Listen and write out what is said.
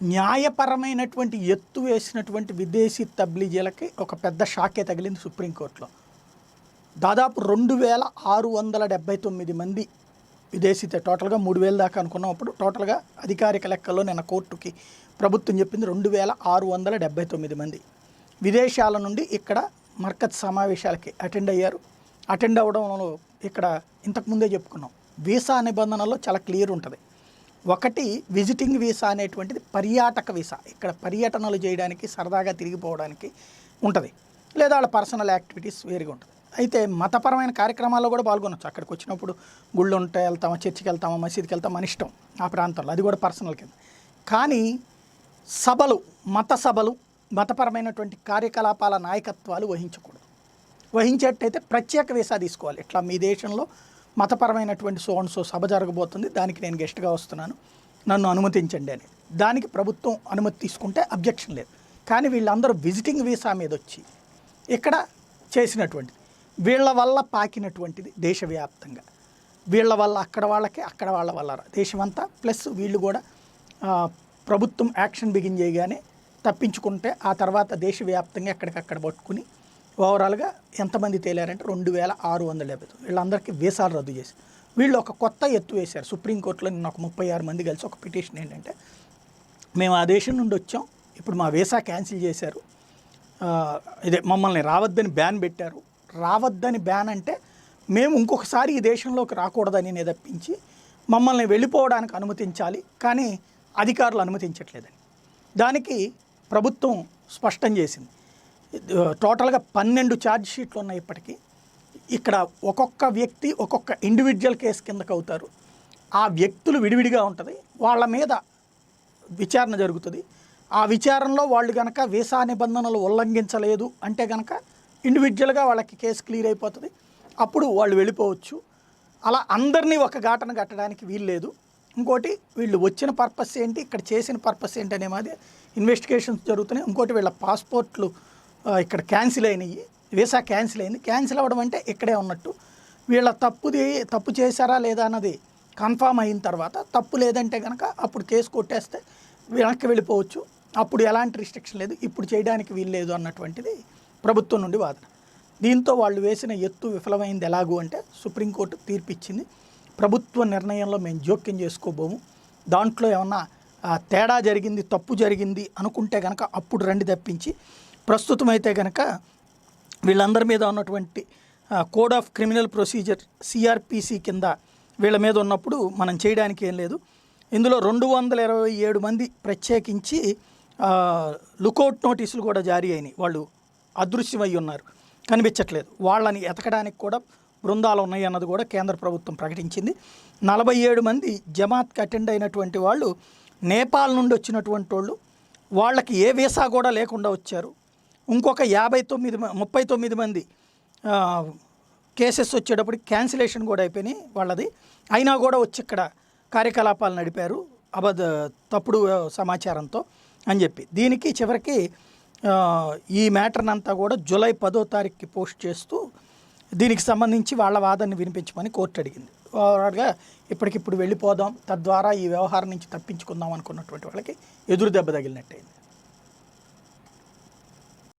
న్యాయపరమైనటువంటి ఎత్తు వేసినటువంటి విదేశీ తబ్లిజీలకి ఒక పెద్ద షాకే తగిలింది సుప్రీంకోర్టులో. దాదాపు 2679 మంది విదేశీ, టోటల్గా 3000 దాకా అనుకున్నప్పుడు టోటల్గా అధికారిక లెక్కల్లో నిన్న కోర్టుకి ప్రభుత్వం చెప్పింది 2679 మంది విదేశాల నుండి ఇక్కడ మర్కజ్ సమావేశాలకి అటెండ్ అయ్యారు. అటెండ్ అవ్వడంలో ఇక్కడ ఇంతకుముందే చెప్పుకున్నాం, వీసా నిబంధనల్లో చాలా క్లియర్ ఉంటుంది. ఒకటి విజిటింగ్ వీసా అనేటువంటిది పర్యాటక వీసా, ఇక్కడ పర్యటనలు చేయడానికి సరదాగా తిరిగిపోవడానికి ఉంటుంది, లేదా వాళ్ళ పర్సనల్ యాక్టివిటీస్ వేరుగా ఉంటుంది. అయితే మతపరమైన కార్యక్రమాల్లో కూడా పాల్గొనవచ్చు. అక్కడికి వచ్చినప్పుడు గుళ్ళు ఉంటే వెళ్తామా, చర్చికి వెళ్తామా, మసీదుకి వెళ్తామా, మన ఇష్టం ఆ ప్రాంతంలో, అది కూడా పర్సనల్ కింద. కానీ సభలు, మత సభలు, మతపరమైనటువంటి కార్యకలాపాల నాయకత్వాలు వహించకూడదు. వహించేటైతే ప్రత్యేక వీసా తీసుకోవాలి. ఇట్లా మీ దేశంలో మతపరమైనటువంటి సో సభ జరగబోతుంది, దానికి నేను గెస్ట్గా వస్తున్నాను, నన్ను అనుమతించండి అని. దానికి ప్రభుత్వం అనుమతి తీసుకుంటే అబ్జెక్షన్ లేదు. కానీ వీళ్ళందరూ విజిటింగ్ వీసా మీద వచ్చి ఇక్కడ చేసినటువంటిది, వీళ్ళ వల్ల పాకినటువంటిది దేశవ్యాప్తంగా, వీళ్ళ వల్ల అక్కడ వాళ్ళకి, అక్కడ వాళ్ళ వల్ల దేశమంతా, ప్లస్ వీళ్ళు కూడా ప్రభుత్వం యాక్షన్ బిగిన్ చేయగానే తప్పించుకుంటే ఆ తర్వాత దేశవ్యాప్తంగా ఎక్కడికక్కడ పట్టుకుని ఓవరాల్గా ఎంతమంది తేలారంటే 2670. వీళ్ళందరికీ వీసాలు రద్దు చేసి వీళ్ళు ఒక కొత్త ఎత్తు వేశారు సుప్రీంకోర్టులో. నిన్న ఒక 36 మంది కలిసి ఒక పిటిషన్ ఏంటంటే, మేము ఆ దేశం నుండి వచ్చాం, ఇప్పుడు మా వీసా క్యాన్సిల్ చేశారు, ఇదే మమ్మల్ని రావద్దని బ్యాన్ పెట్టారు. రావద్దని బ్యాన్ అంటే మేము ఇంకొకసారి ఈ దేశంలోకి రాకూడదని తప్పించి మమ్మల్ని వెళ్ళిపోవడానికి అనుమతించాలి, కానీ అధికారులు అనుమతించట్లేదని. దానికి ప్రభుత్వం స్పష్టం చేసింది. టోటల్గా 12 ఛార్జ్ షీట్లు ఉన్నాయి ఇప్పటికీ. ఇక్కడ ఒక్కొక్క వ్యక్తి ఒక్కొక్క ఇండివిజువల్ కేసు కిందకు అవుతారు. ఆ వ్యక్తులు విడివిడిగా ఉంటుంది, వాళ్ళ మీద విచారణ జరుగుతుంది. ఆ విచారణలో వాళ్ళు కనుక వీసా నిబంధనలు ఉల్లంఘించలేదు అంటే కనుక ఇండివిజువల్గా వాళ్ళకి కేసు క్లియర్ అయిపోతుంది, అప్పుడు వాళ్ళు వెళ్ళిపోవచ్చు. అలా అందరినీ ఒక ఘాటన కట్టడానికి వీల్లేదు. ఇంకోటి, వీళ్ళు వచ్చిన పర్పస్ ఏంటి, ఇక్కడ చేసిన పర్పస్ ఏంటి అనే మాది ఇన్వెస్టిగేషన్స్ జరుగుతున్నాయి. ఇంకోటి, వీళ్ళ పాస్పోర్ట్లు ఇక్కడ క్యాన్సిల్ అయినాయి, వీసా క్యాన్సిల్ అయింది. క్యాన్సిల్ అవ్వడం అంటే ఇక్కడే ఉన్నట్టు. వీళ్ళ తప్పు చేశారా లేదా అన్నది కన్ఫామ్ అయిన తర్వాత, తప్పు లేదంటే కనుక అప్పుడు కేసు కొట్టేస్తే వెనక్కి వెళ్ళిపోవచ్చు, అప్పుడు ఎలాంటి రిస్ట్రిక్షన్ లేదు, ఇప్పుడు చేయడానికి వీల్లేదు అన్నటువంటిది ప్రభుత్వం నుండి వాదన. దీంతో వాళ్ళు వేసిన ఎత్తు విఫలమైంది. ఎలాగూ అంటే సుప్రీంకోర్టు తీర్పు ఇచ్చింది, ప్రభుత్వ నిర్ణయంలో మేము జోక్యం చేసుకోబోము, దాంట్లో ఏమన్నా తేడా జరిగింది, తప్పు జరిగింది అనుకుంటే కనుక అప్పుడు రండి తప్పించి, ప్రస్తుతం అయితే కనుక వీళ్ళందరి మీద ఉన్నటువంటి code of criminal procedure CrPC కింద వీళ్ళ మీద ఉన్నప్పుడు మనం చేయడానికి ఏం లేదు. ఇందులో 227 మంది ప్రత్యేకించి లుకౌట్ నోటీసులు కూడా జారీ అయినాయి, వాళ్ళు అదృశ్యమై ఉన్నారు, కనిపించట్లేదు. వాళ్ళని ఎతకడానికి కూడా బృందాలు ఉన్నాయి అన్నది కూడా కేంద్ర ప్రభుత్వం ప్రకటించింది. 47 మంది జమాత్కి అటెండ్ అయినటువంటి వాళ్ళు నేపాల్ నుండి వచ్చినటువంటి వాళ్ళు, వాళ్ళకి ఏ వీసా కూడా లేకుండా వచ్చారు. ఇంకొక 39 మంది కేసెస్ వచ్చేటప్పటికి క్యాన్సిలేషన్ కూడా అయిపోయినాయి వాళ్ళది, అయినా కూడా వచ్చి ఇక్కడ కార్యకలాపాలు నడిపారు తప్పుడు సమాచారంతో అని చెప్పి. దీనికి చివరికి ఈ మ్యాటర్ని అంతా కూడా జూలై 10వ తారీఖుకి పోస్ట్ చేస్తూ దీనికి సంబంధించి వాళ్ళ వాదనని వినిపించమని కోర్టు అడిగింది. ఓవరాల్గా ఇప్పటికిప్పుడు వెళ్ళిపోదాం, తద్వారా ఈ వ్యవహారం నుంచి తప్పించుకుందాం అనుకున్నటువంటి వాళ్ళకి ఎదురు దెబ్బ తగిలినట్టయింది.